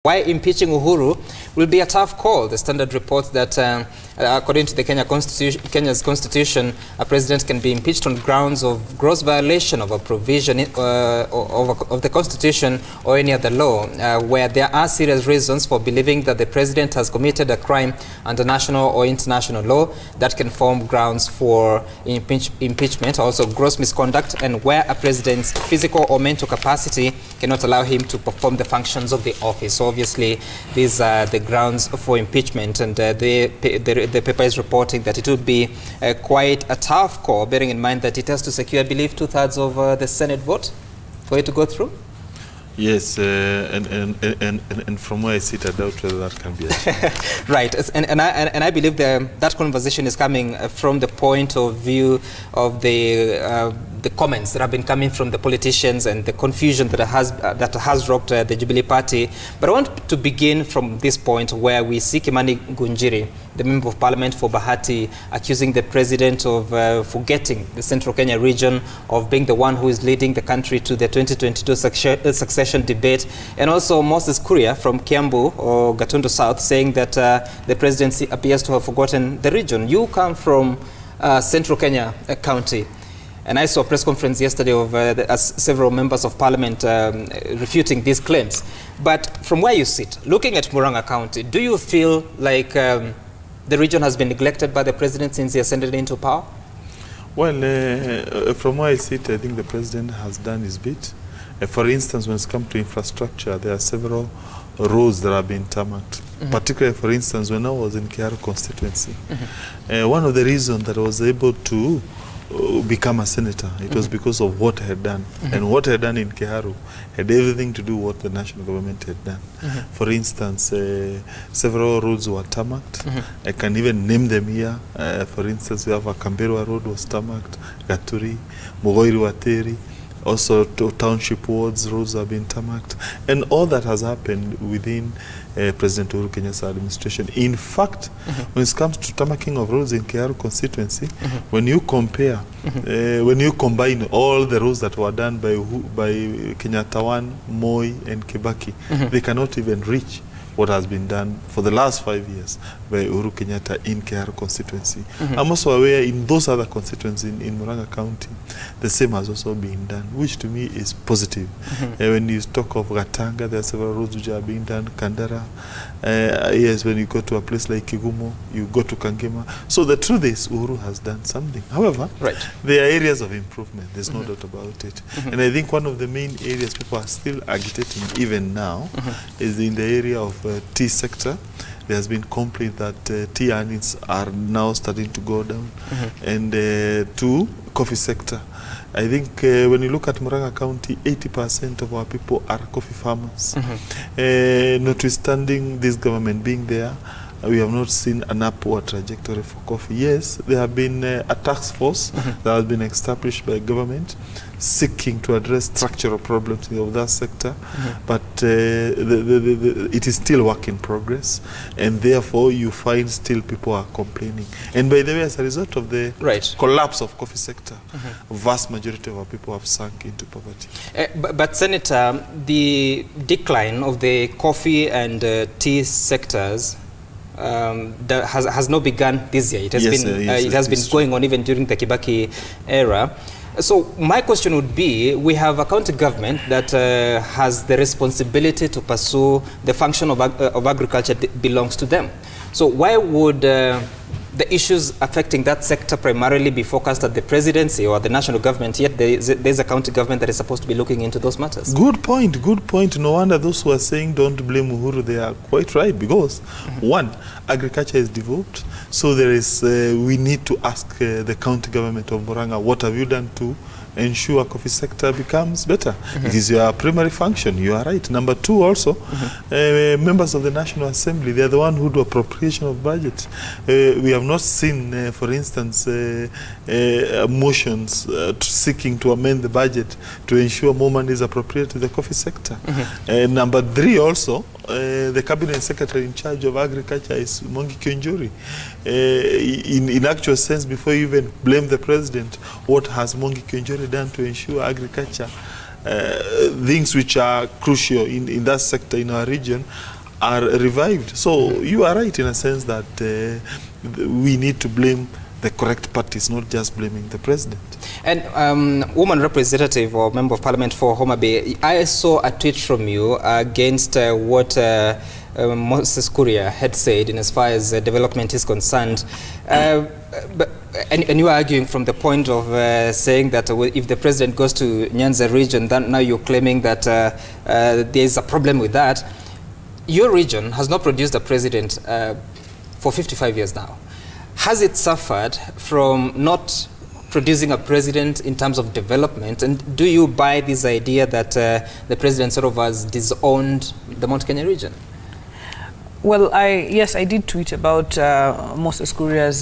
Why impeaching Uhuru will be a tough call. The Standard reports that according to the Kenya's constitution, a president can be impeached on grounds of gross violation of a provision of the constitution or any other law, where there are serious reasons for believing that the president has committed a crime under national or international law that can form grounds for impeachment, also gross misconduct, and where a president's physical or mental capacity cannot allow him to perform the functions of the office. So obviously, these are the grounds for impeachment, and the paper is reporting that it would be quite a tough call, bearing in mind that it has to secure, I believe, 2/3 of the Senate vote for it to go through. Yes, and from where I sit, I doubt whether that can be achieved. Right, and I believe that conversation is coming from the point of view of the comments that have been coming from the politicians and the confusion that has rocked the Jubilee Party. But I want to begin from this point where we see Kimani Ngunjiri, the Member of Parliament for Bahati, accusing the President of forgetting the Central Kenya region, of being the one who is leading the country to the 2022 succession debate, and also Moses Kuria from Kiambu or Gatundu South saying that the presidency appears to have forgotten the region. You come from Central Kenya County, and I saw a press conference yesterday of several members of parliament refuting these claims. But from where you sit, looking at Murang'a County, do you feel like the region has been neglected by the president since he ascended into power? Well, from where I sit, I think the president has done his bit. For instance, when it comes to infrastructure, there are several roads that have been tarmacked. Particularly, for instance, when I was in Kiaru constituency, one of the reasons that I was able to become a senator, it was because of what I had done. And what I had done in Kiaru had everything to do with what the national government had done. For instance, several roads were tarmacked. I can even name them here. For instance, we have a Kamberwa road was tarmacked, Gaturi, Mugoiri Wateri. Also, township wards, roads have been tarmacked. And all that has happened within President Uhuru Kenya's administration. In fact, when it comes to tarmacking of roads in Kiaru constituency, when you compare, when you combine all the roads that were done by Kenyatta 1, Moi, and Kibaki, they cannot even reach what has been done for the last 5 years by Uhuru Kenyatta in Kiaru constituency. I'm also aware in those other constituencies in Murang'a County, the same has also been done, which to me is positive. When you talk of Gatanga, there are several roads which are being done, Kandara. Yes, when you go to a place like Kigumo, you go to Kangema. So the truth is, Uhuru has done something. However, there are areas of improvement. There's no doubt about it. And I think one of the main areas people are still agitating even now is in the area of tea sector. There has been complaint that tea earnings are now starting to go down. And to coffee sector, I think when you look at Murang'a County, 80% of our people are coffee farmers. Notwithstanding this government being there, we have not seen an upward trajectory for coffee. Yes, there have been a task force that has been established by government seeking to address structural problems of that sector, but it is still work in progress, and therefore you find still people are complaining. And by the way, as a result of the collapse of coffee sector, a vast majority of our people have sunk into poverty. But Senator, the decline of the coffee and tea sectors that has not begun this year. It has been going on even during the Kibaki era. So my question would be, we have a county government that has the responsibility to pursue the function of agriculture that belongs to them. So why would the issues affecting that sector primarily be focused at the presidency or the national government, yet there's a county government that is supposed to be looking into those matters? Good point, good point. No wonder those who are saying don't blame Uhuru, they are quite right, because one, agriculture is devolved, so there is, we need to ask the county government of Murang'a, what have you done to ensure coffee sector becomes better? It is your primary function, you are right. Number two also, members of the National Assembly, they are the one who do appropriation of budget. We have not seen, for instance, motions seeking to amend the budget to ensure more money is appropriated to the coffee sector. Number three also, the cabinet secretary in charge of agriculture is Mwangi Kionjuri. In actual sense, before you even blame the president, what has Mwangi Kionjuri done to ensure agriculture things which are crucial in that sector in our region are revived. So you are right in a sense that we need to blame the correct parties, not just blaming the president. And woman representative or member of parliament for Homa Bay, I saw a tweet from you against what Moses Kuria had said in as far as development is concerned. And you are arguing from the point of saying that if the president goes to Nyanza region, then now you're claiming that there is a problem with that. Your region has not produced a president for 55 years now. Has it suffered from not producing a president in terms of development? And do you buy this idea that the president sort of has disowned the Mount Kenya region? Well, yes, I did tweet about Moses Kuria's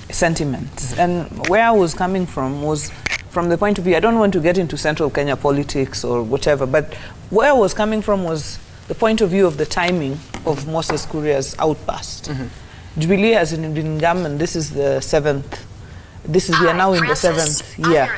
sentiments. And where I was coming from was from the point of view, I don't want to get into central Kenya politics or whatever, but where I was coming from was the point of view of the timing of Moses Kuria's outburst. Jubilee has been in government, this is the 7th. We are now in the 7th year.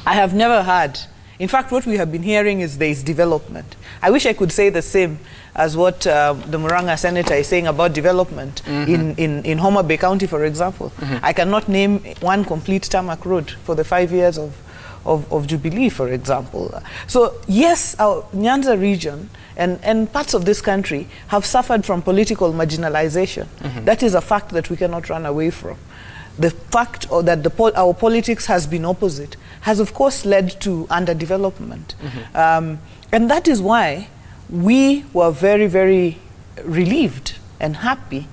I have never heard, in fact, what we have been hearing is there is development. I wish I could say the same as what the Muranga senator is saying about development in Homa Bay County, for example. I cannot name one complete tarmac road for the 5 years of Jubilee, for example. So yes, our Nyanza region and parts of this country have suffered from political marginalization. That is a fact that we cannot run away from. The fact that our politics has been opposite has, of course, led to underdevelopment. And that is why we were very, very relieved and happy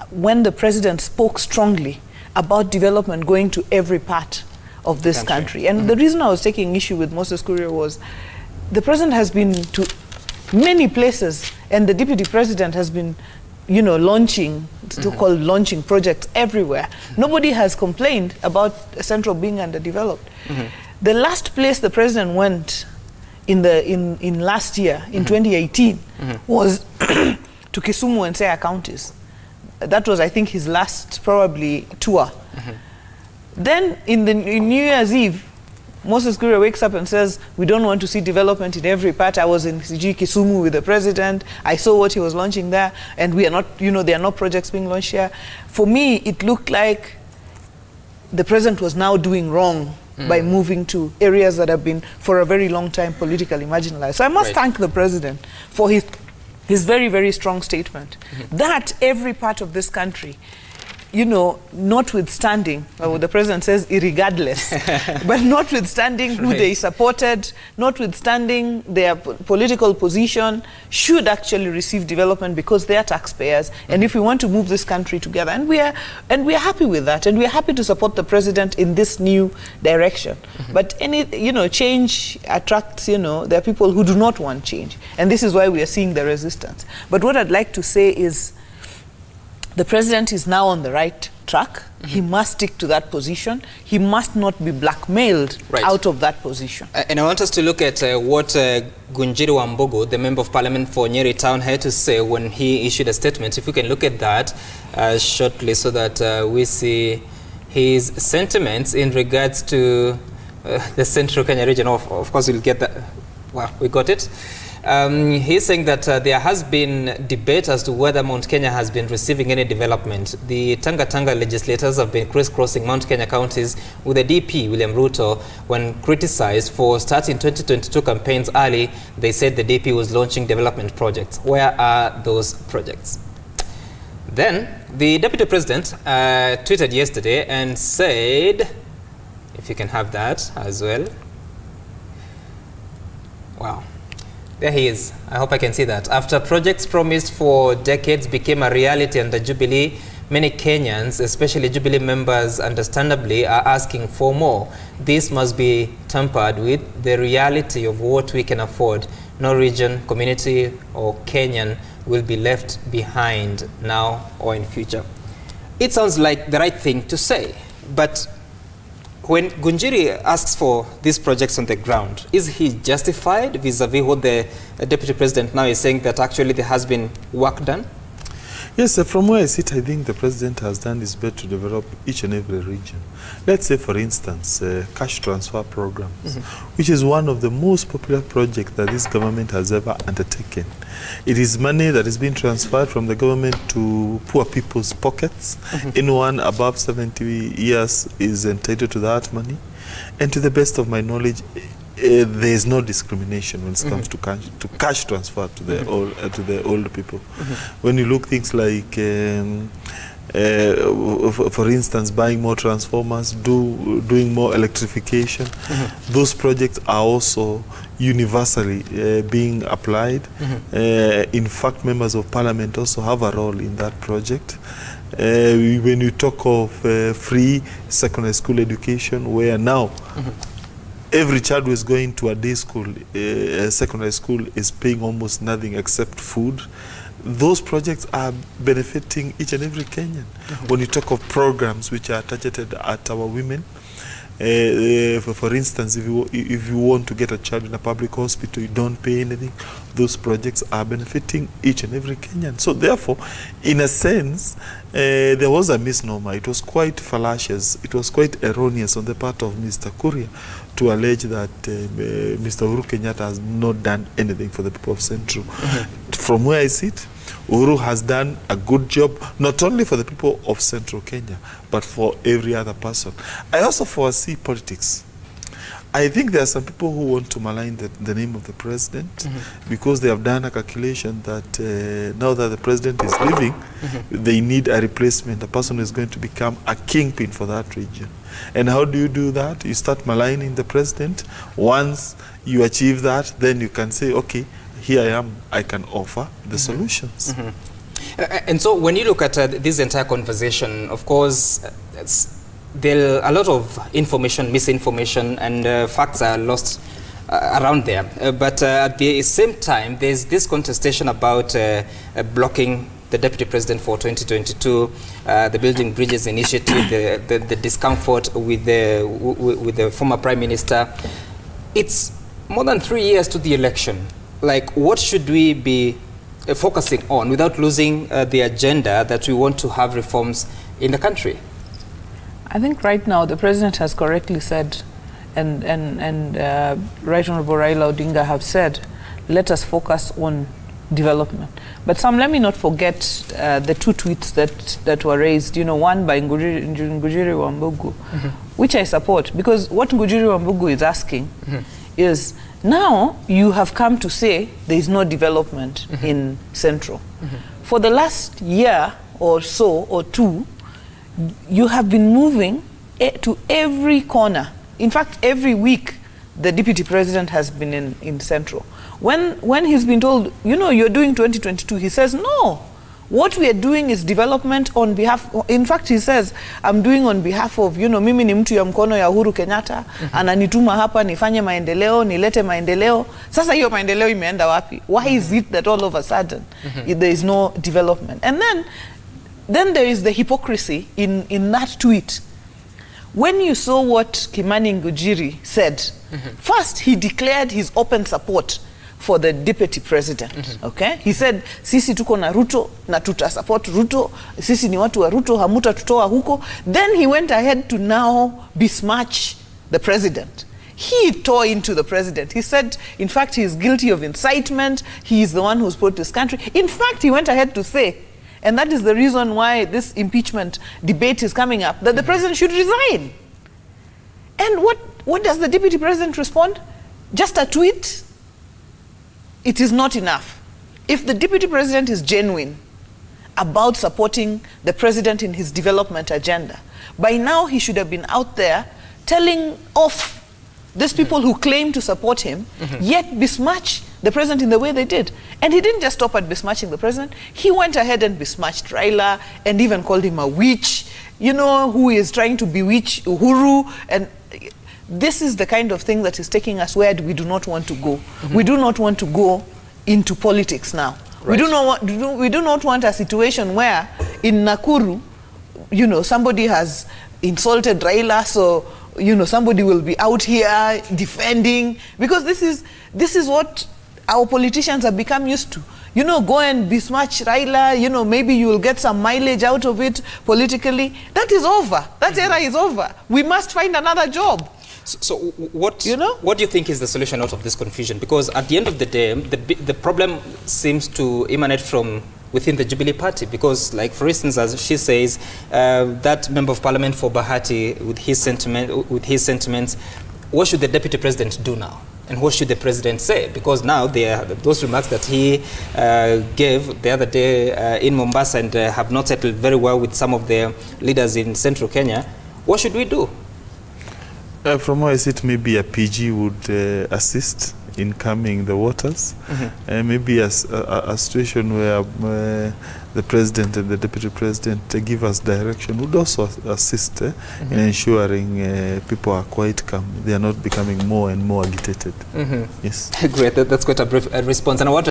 when the president spoke strongly about development going to every part of this country. And the reason I was taking issue with Moses Kuria was the president has been to many places and the deputy president has been, you know, launching, so-called launching projects everywhere. Nobody has complained about Central being underdeveloped. The last place the president went in last year, in 2018, was to Kisumu and Siaya counties. That was, I think, his last probably tour. Then in New Year's Eve, Moses Kuria wakes up and says, we don't want to see development in every part. I was in Kisumu with the president. I saw what he was launching there, and we are not, you know, there are no projects being launched here. For me, it looked like the president was now doing wrong by moving to areas that have been, for a very long time, politically marginalized. So I must thank the president for his very, very strong statement that every part of this country, you know, notwithstanding, what the president says, irregardless, but notwithstanding who they supported, notwithstanding their political position, should actually receive development because they are taxpayers. And if we want to move this country together, and we are happy with that, and we are happy to support the president in this new direction. But any, you know, change attracts, you know, there are people who do not want change, and this is why we are seeing the resistance. But what I'd like to say is, the president is now on the right track. He must stick to that position. He must not be blackmailed out of that position. And I want us to look at what Gunjiri Wambugu, the member of parliament for Nyeri Town, had to say when he issued a statement. If we can look at that shortly so that we see his sentiments in regards to the Central Kenya region. Of course, we'll get that. Well, we got it. He's saying that there has been debate as to whether Mount Kenya has been receiving any development. The Tanga legislators have been crisscrossing Mount Kenya counties with the DP, William Ruto. When criticized for starting 2022 campaigns early, they said the DP was launching development projects. Where are those projects? Then, the deputy president tweeted yesterday and said, if you can have that as well. Wow. There he is. I hope I can see that. After projects promised for decades became a reality under Jubilee, many Kenyans, especially Jubilee members, understandably are asking for more. This must be tempered with the reality of what we can afford. No region, community, or Kenyan will be left behind now or in future. It sounds like the right thing to say, but when Gunjiri asks for these projects on the ground, is he justified vis-a-vis what the deputy president now is saying that actually there has been work done? Yes, from where I sit, I think the president has done his best to develop each and every region. Let's say, for instance, cash transfer programs, which is one of the most popular projects that this government has ever undertaken. It is money that is being transferred from the government to poor people's pockets. Anyone above 70 years is entitled to that money. And to the best of my knowledge, there is no discrimination when it comes to cash transfer to the old people. When you look things like, for instance, buying more transformers, doing more electrification, those projects are also universally being applied. In fact, members of parliament also have a role in that project. When you talk of free secondary school education, where now every child who is going to a day school, secondary school, is paying almost nothing except food. Those projects are benefiting each and every Kenyan. When you talk of programs which are targeted at our women, for instance, if you want to get a child in a public hospital, you don't pay anything. Those projects are benefiting each and every Kenyan. So therefore, in a sense, there was a misnomer. It was quite fallacious. It was quite erroneous on the part of Mr. Kuria to allege that Mr. Uhuru Kenyatta has not done anything for the people of Central. From where I sit, Uhuru has done a good job, not only for the people of Central Kenya, but for every other person. I also foresee politics. I think there are some people who want to malign the name of the president because they have done a calculation that now that the president is leaving, they need a replacement, a person who is going to become a kingpin for that region. And how do you do that? You start maligning the president. Once you achieve that, then you can say, okay, here I am, I can offer the solutions. And so when you look at this entire conversation, of course, there are a lot of information, misinformation, and facts are lost around there. But at the same time, there's this contestation about blocking the Deputy President for 2022, the Building Bridges Initiative, the discomfort with the former Prime Minister. It's more than 3 years to the election. Like, what should we be focusing on without losing the agenda that we want to have reforms in the country? I think right now the president has correctly said, and Right Honorable Raila Odinga have said, let us focus on development. But let me not forget the two tweets that were raised. You know, one by Ngujiri Wambugu, which I support, because what Ngujiri Wambugu is asking is, now you have come to say there is no development in Central. For the last year or so or two, you have been moving to every corner. In fact, every week the deputy president has been in Central. When he's been told, you know, you're doing 2022, he says, no, what we are doing is development on behalf, in fact, he says, I'm doing on behalf of, you know, mimi ni mtu ya mkono ya Uhuru Kenyatta, ananituma hapa nifanye maendeleo, nilete maendeleo. Sasa hiyo maendeleo imeenda wapi? Why is it that all of a sudden there is no development? And then there is the hypocrisy in that tweet. When you saw what Kimani Ngujiri said, first he declared his open support for the deputy president. Okay? He said, sisi tuko na Ruto, na tuta support Ruto, sisi ni watu wa Ruto, hamuta tutoa huko. Then he went ahead to now besmirch the president. He tore into the president. He said, in fact, he is guilty of incitement. He is the one who's put this country. In fact, he went ahead to say, and that is the reason why this impeachment debate is coming up, that the president should resign. And what does the deputy president respond? Just a tweet? It is not enough. If the deputy president is genuine about supporting the president in his development agenda, by now he should have been out there telling off these people who claim to support him, yet besmirch the president in the way they did. And he didn't just stop at besmirching the president. He went ahead and besmirched Raila and even called him a witch, you know, who is trying to bewitch Uhuru. And this is the kind of thing that is taking us where we do not want to go. We do not want to go into politics now. Right. We do not want a situation where in Nakuru, you know, somebody has insulted Raila, so, you know, somebody will be out here defending, because this is what our politicians have become used to. You know, go and besmirch Raila, you know, maybe you will get some mileage out of it politically. That is over. That era is over. We must find another job. So what do you think is the solution out of this confusion? Because at the end of the day, the problem seems to emanate from within the Jubilee Party, because, like, for instance, as she says, that member of parliament for Bahati, with his sentiments, what should the deputy president do now? And what should the president say? Because now those remarks that he gave the other day in Mombasa and have not settled very well with some of the leaders in central Kenya, what should we do? From what I see, it maybe a PG would assist in calming the waters. Maybe a situation where the president and the deputy president give us direction would also assist in ensuring people are quite calm. They are not becoming more and more agitated. Yes. Great. That's quite a brief response. And I want